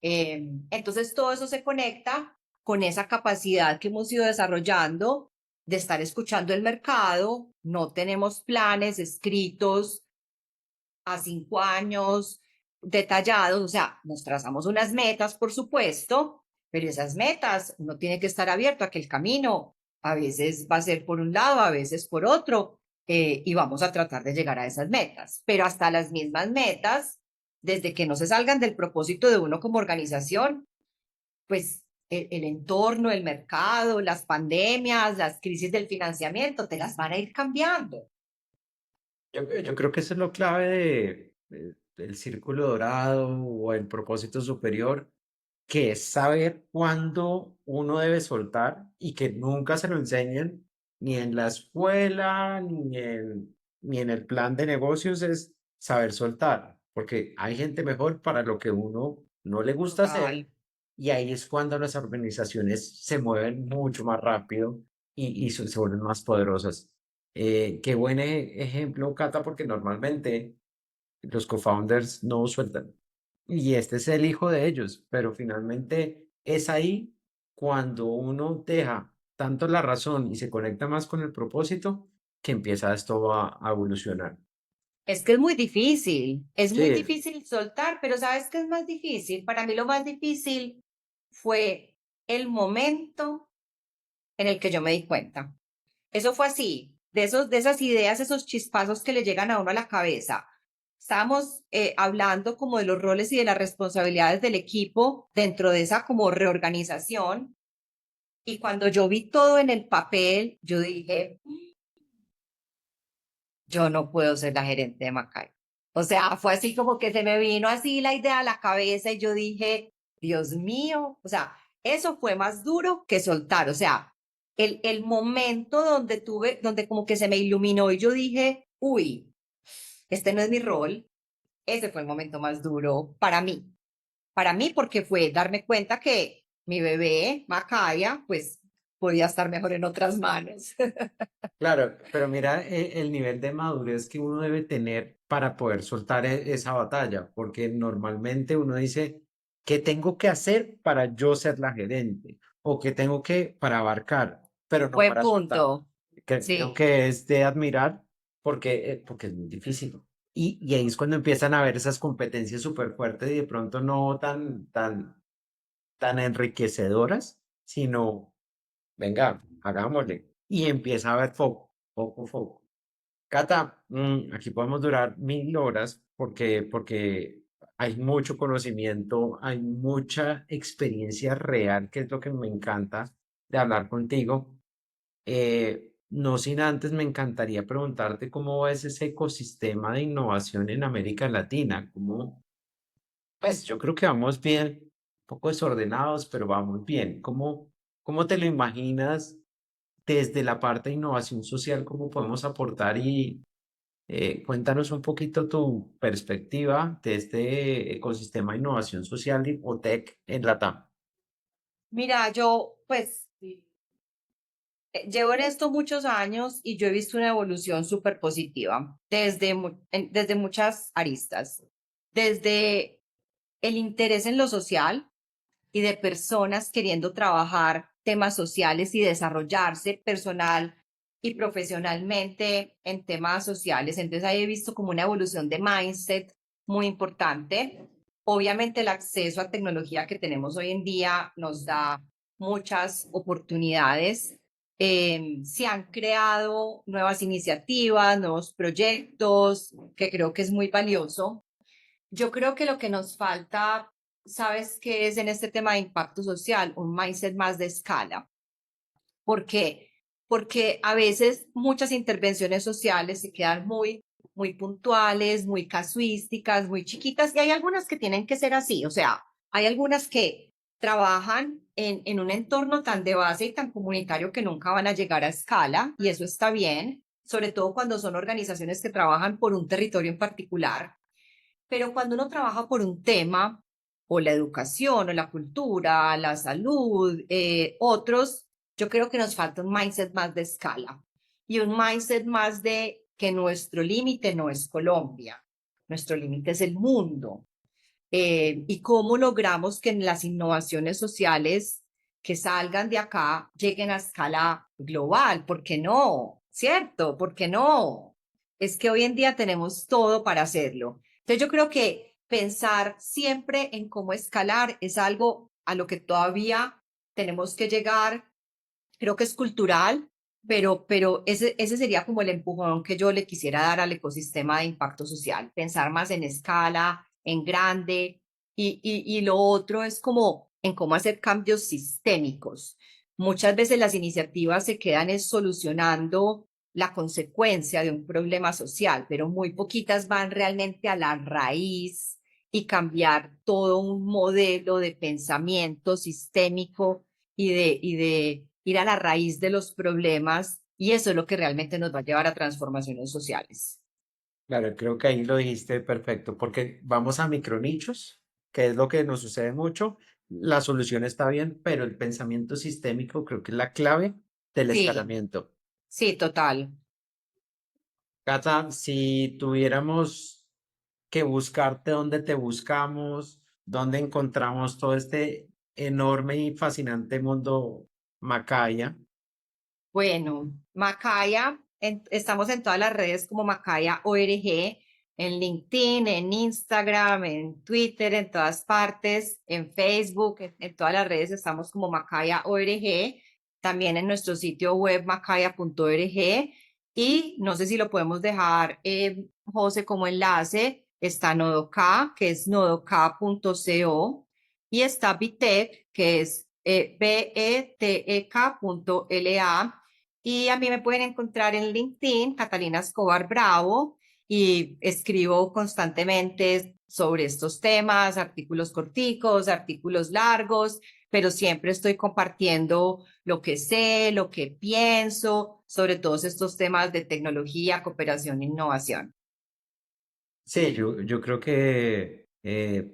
Entonces, todo eso se conecta con esa capacidad que hemos ido desarrollando de estar escuchando el mercado. No tenemos planes escritos a 5 años detallados, o sea, nos trazamos unas metas, por supuesto, pero esas metas uno tiene que estar abierto a que el camino A veces va a ser por un lado, a veces por otro, y vamos a tratar de llegar a esas metas. Pero hasta las mismas metas, desde que no se salgan del propósito de uno como organización, pues el entorno, el mercado, las pandemias, las crisis del financiamiento, te las van a ir cambiando. Yo creo que eso es lo clave del círculo dorado o el propósito superior, que es saber cuándo uno debe soltar y que nunca se lo enseñen ni en la escuela ni en el plan de negocios, es saber soltar, porque hay gente mejor para lo que uno no le gusta Total. hacer, y ahí es cuando las organizaciones se mueven mucho más rápido y se vuelven más poderosas. Qué buen ejemplo, Cata, porque normalmente los co-founders no sueltan. Y este es el hijo de ellos, pero finalmente es ahí cuando uno deja tanto la razón y se conecta más con el propósito que empieza esto a evolucionar. Es que es muy Sí, difícil soltar, pero ¿sabes qué es más difícil? Para mí lo más difícil fue el momento en el que yo me di cuenta. Eso fue así, de esas ideas, esos chispazos que le llegan a uno a la cabeza. Estábamos hablando como de los roles y de las responsabilidades del equipo dentro de esa como reorganización. Y cuando yo vi todo en el papel, yo dije, yo no puedo ser la gerente de Macay. O sea, fue así como que se me vino así la idea a la cabeza y yo dije, Dios mío, o sea, eso fue más duro que soltar. O sea, el momento donde tuve, donde como que se me iluminó y yo dije, uy, este no es mi rol, ese fue el momento más duro para mí porque fue darme cuenta que mi bebé, Macaya, pues podía estar mejor en otras manos. claro, pero mira el nivel de madurez que uno debe tener para poder soltar esa batalla, porque normalmente uno dice, ¿qué tengo que hacer para yo ser la gerente? ¿O qué tengo que para abarcar, pero no Buen para soltar? punto. Creo Sí. que es de admirar porque es muy difícil. Y ahí es cuando empiezan a ver esas competencias súper fuertes y de pronto no tan enriquecedoras, sino, venga, hagámosle. Y empieza a haber foco, foco, foco. Cata, aquí podemos durar 1000 horas porque hay mucho conocimiento, hay mucha experiencia real, que es lo que me encanta de hablar contigo. No sin antes me encantaría preguntarte cómo es ese ecosistema de innovación en América Latina. Pues yo creo que vamos bien, un poco desordenados, pero vamos bien. ¿Cómo te lo imaginas desde la parte de innovación social? ¿Cómo podemos aportar? Y cuéntanos un poquito tu perspectiva de este ecosistema de innovación social o tech en Latam. Mira, yo pues llevo en esto muchos años y yo he visto una evolución súper positiva desde muchas aristas. Desde el interés en lo social y de personas queriendo trabajar temas sociales y desarrollarse personal y profesionalmente en temas sociales. Entonces ahí he visto como una evolución de mindset muy importante. Obviamente el acceso a tecnología que tenemos hoy en día nos da muchas oportunidades. Se han creado nuevas iniciativas, nuevos proyectos, que creo que es muy valioso. Yo creo que lo que nos falta, ¿sabes qué es en este tema de impacto social? Un mindset más de escala. ¿Por qué? Porque a veces muchas intervenciones sociales se quedan muy puntuales, muy casuísticas, muy chiquitas, y hay algunas que tienen que ser así. O sea, hay algunas que trabajan en un entorno tan de base y tan comunitario que nunca van a llegar a escala, y eso está bien, sobre todo cuando son organizaciones que trabajan por un territorio en particular. Pero cuando uno trabaja por un tema, o la educación, o la cultura, la salud, otros, yo creo que nos falta un mindset más de escala y un mindset más de que nuestro límite no es Colombia, nuestro límite es el mundo. Y cómo logramos que en las innovaciones sociales que salgan de acá lleguen a escala global. ¿Por qué no? ¿Cierto? ¿Por qué no? Es que hoy en día tenemos todo para hacerlo. Entonces yo creo que pensar siempre en cómo escalar es algo a lo que todavía tenemos que llegar creo que es cultural, pero ese sería como el empujón que yo le quisiera dar al ecosistema de impacto social, pensar más en escala, en grande, y lo otro es como en cómo hacer cambios sistémicos. Muchas veces las iniciativas se quedan es solucionando la consecuencia de un problema social, pero muy poquitas van realmente a la raíz y cambiar todo un modelo de pensamiento sistémico y de ir a la raíz de los problemas, y eso es lo que realmente nos va a llevar a transformaciones sociales. Claro, creo que ahí lo dijiste perfecto, porque vamos a micronichos, que es lo que nos sucede mucho. La solución está bien, pero el pensamiento sistémico creo que es la clave del Sí, escalamiento. sí, total. Cata, si tuviéramos que buscarte, ¿dónde te buscamos? ¿Dónde encontramos todo este enorme y fascinante mundo Macaya? Bueno, Macaya, estamos en todas las redes como Macaya ORG, en LinkedIn, en Instagram, en Twitter, en todas partes, en Facebook, en todas las redes estamos como Macaya ORG, también en nuestro sitio web macaya.org, y no sé si lo podemos dejar, José, como enlace, está Nodoka, que es nodoka.co, y está Bitec, que es betek.la, y a mí me pueden encontrar en LinkedIn, Catalina Escobar Bravo, y escribo constantemente sobre estos temas, artículos corticos, artículos largos, pero siempre estoy compartiendo lo que sé, lo que pienso sobre todos estos temas de tecnología, cooperación e innovación. Sí, yo creo que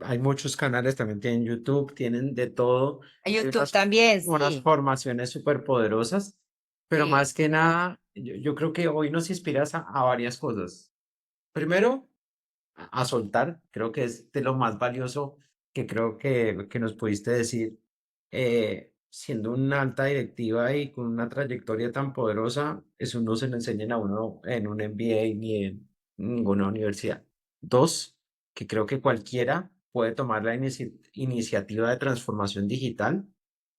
hay muchos canales, también tienen YouTube, tienen de todo. En Hay YouTube también, unas sí, formaciones súper poderosas, pero sí, más que nada, yo creo que hoy nos inspiras a varias cosas. Primero, a soltar, creo que es de lo más valioso que creo que nos pudiste decir. Siendo una alta directiva y con una trayectoria tan poderosa, eso no se lo enseñan a uno en un MBA ni en ninguna universidad. Dos, que creo que cualquiera puede tomar la iniciativa de transformación digital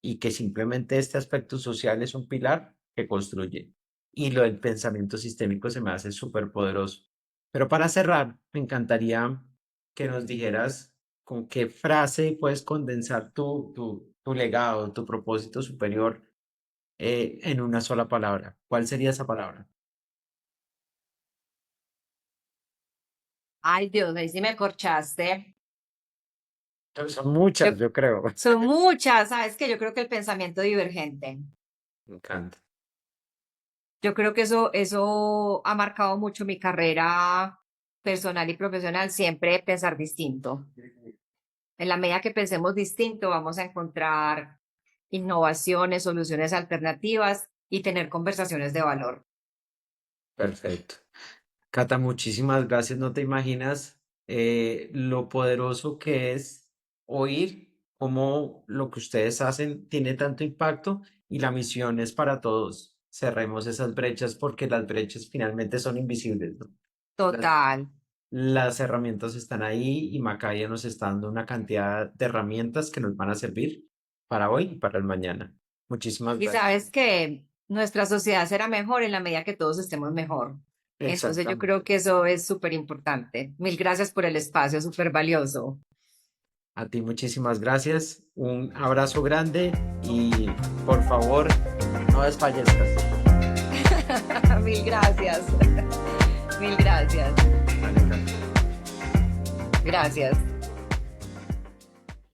y que simplemente este aspecto social es un pilar que construye. Y lo del pensamiento sistémico se me hace súper poderoso. Pero para cerrar, me encantaría que nos dijeras con qué frase puedes condensar tu legado, tu propósito superior en una sola palabra. ¿Cuál sería esa palabra? ay Dios, ahí sí me corchaste. Son Yo- muchas, yo creo. Son muchas, ¿sabes qué? Yo creo que el pensamiento divergente. Me encanta. Yo creo que eso ha marcado mucho mi carrera personal y profesional, siempre pensar distinto. En la medida que pensemos distinto, vamos a encontrar innovaciones, soluciones alternativas y tener conversaciones de valor. Perfecto. Cata, muchísimas gracias. No te imaginas lo poderoso que es oír cómo lo que ustedes hacen tiene tanto impacto y la misión es para todos. Cerremos esas brechas porque las brechas finalmente son invisibles, ¿no? Las, Total. las herramientas están ahí y Macaya nos está dando una cantidad de herramientas que nos van a servir para hoy y para el mañana. Muchísimas Y gracias. sabes que nuestra sociedad será mejor en la medida que todos estemos mejor. Entonces yo creo Exactamente. que eso es súper importante. Mil gracias por el espacio, súper valioso. A ti muchísimas gracias, un abrazo grande y por favor no desfallezcas. Mil gracias. Mil gracias. Vale, gracias. Gracias.